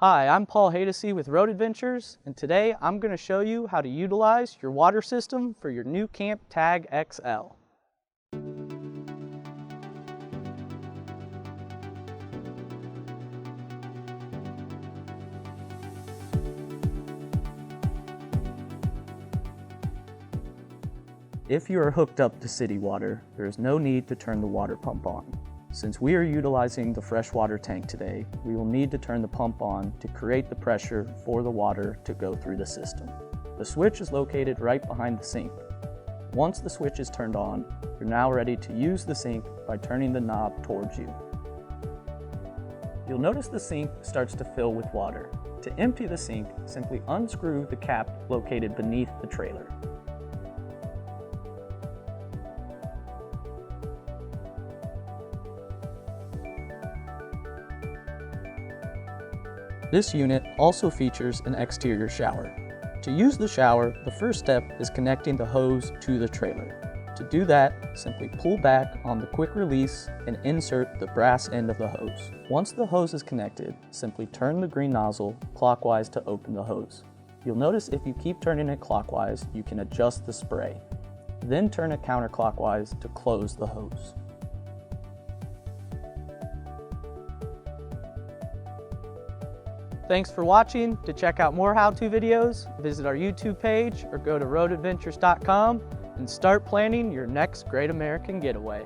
Hi, I'm Paul Haydocy with Road Adventures, and today I'm going to show you how to utilize your water system for your new Camp Tag XL. If you are hooked up to city water, there is no need to turn the water pump on. Since we are utilizing the freshwater tank today, we will need to turn the pump on to create the pressure for the water to go through the system. The switch is located right behind the sink. Once the switch is turned on, you're now ready to use the sink by turning the knob towards you. You'll notice the sink starts to fill with water. To empty the sink, simply unscrew the cap located beneath the trailer. This unit also features an exterior shower. To use the shower, the first step is connecting the hose to the trailer. To do that, simply pull back on the quick release and insert the brass end of the hose. Once the hose is connected, simply turn the green nozzle clockwise to open the hose. You'll notice if you keep turning it clockwise, you can adjust the spray. Then turn it counterclockwise to close the hose. Thanks for watching. To check out more how-to videos, visit our YouTube page or go to roadadventures.com and start planning your next Great American Getaway.